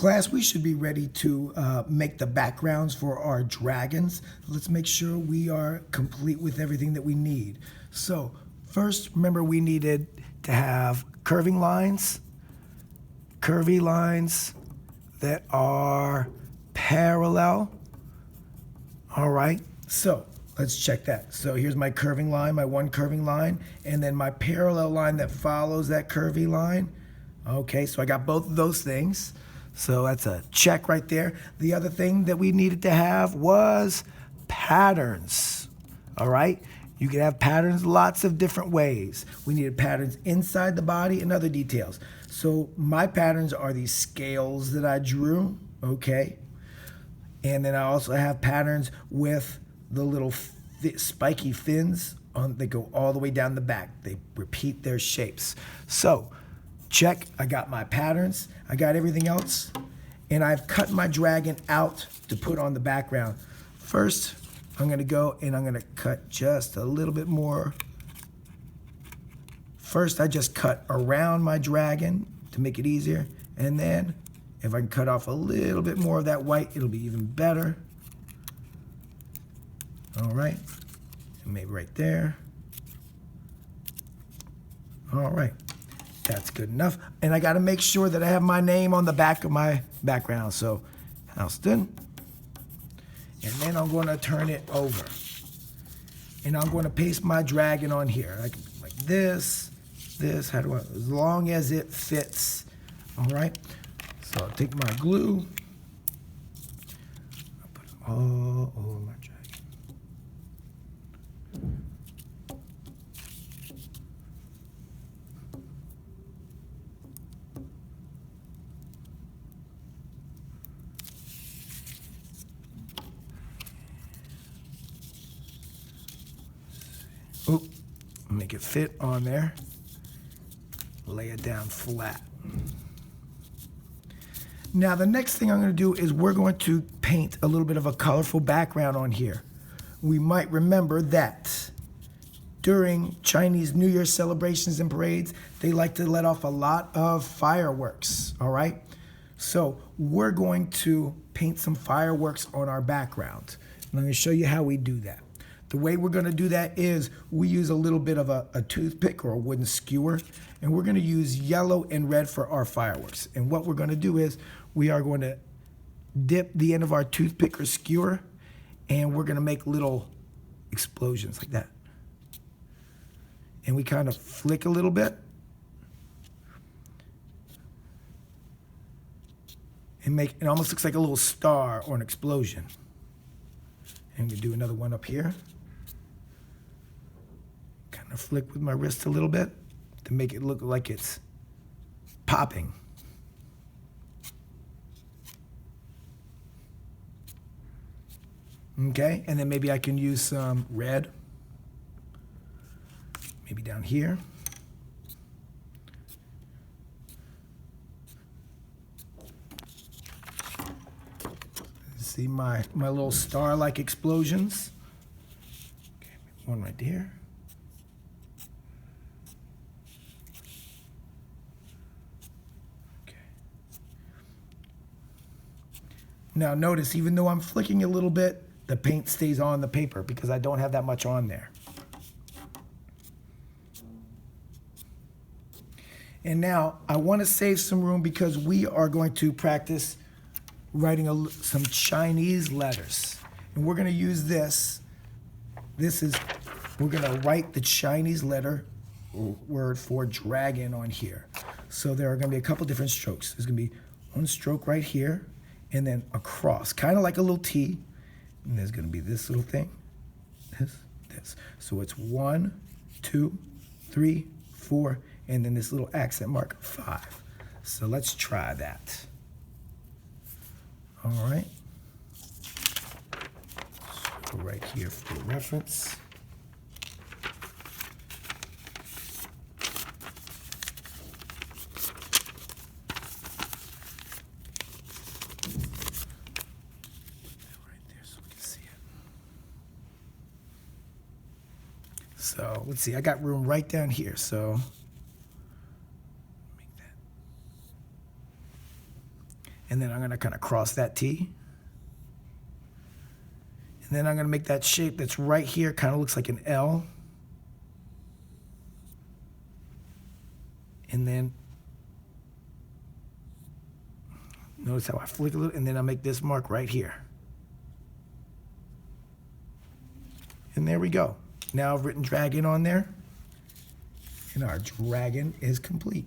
Class, we should be ready to make the backgrounds for our dragons. Let's make sure we are complete with everything that we need. So first, remember we needed to have curvy lines that are parallel. All right, so let's check that. So here's my curving line, my one curving line, and then my parallel line that follows that curvy line. Okay, so I got both of those things. So that's a check right there. The other thing that we needed to have was patterns. All right, you can have patterns lots of different ways. We needed patterns inside the body and other details. So my patterns are these scales that I drew, okay? And then I also have patterns with the little spiky fins that go all the way down the back. They repeat their shapes. So check, I got my patterns, I got everything else, and I've cut my dragon out to put on the background. First, I'm gonna go and I'm gonna cut just a little bit more. First, I just cut around my dragon to make it easier, and then if I can cut off a little bit more of that white, it'll be even better. All right, and maybe right there. All right. That's good enough. And I got to make sure that I have my name on the back of my background. So Houston. And then I'm going to turn it over. And I'm going to paste my dragon on here. Like this, how do I, as long as it fits. All right. So I'll take my glue. I'll put it all over my dragon. Oop, make it fit on there. Lay it down flat. Now the next thing I'm going to do is we're going to paint a little bit of a colorful background on here. We might remember that during Chinese New Year celebrations and parades, they like to let off a lot of fireworks, all right? So we're going to paint some fireworks on our background. And I'm going to show you how we do that. The way we're going to do that is we use a little bit of a toothpick or a wooden skewer, and we're going to use yellow and red for our fireworks. And what we're going to do is we are going to dip the end of our toothpick or skewer, and we're going to make little explosions like that. And we kind of flick a little bit. And it almost looks like a little star or an explosion. And we do another one up here. Kind of flick with my wrist a little bit to make it look like it's popping. Okay, and then maybe I can use some red. Maybe down here. See my little star-like explosions. Okay, one right there. Okay. Now notice, even though I'm flicking a little bit, the paint stays on the paper because I don't have that much on there. And now I want to save some room because we are going to practice writing some Chinese letters. And we're going to use this. We're going to write the Chinese letter word for dragon on here. So there are going to be a couple different strokes. There's going to be one stroke right here and then across, kind of like a little T. And there's going to be this little thing, this. So it's 1, 2, 3, 4, and then this little accent mark, 5. So let's try that. All right. So right here for reference. Right there so we can see it. So let's see, I got room right down here, so And then I'm going to kind of cross that T. And then I'm going to make that shape that's right here, kind of looks like an L. And then notice how I flick a little, and then I'll make this mark right here. And there we go. Now I've written dragon on there, and our dragon is complete.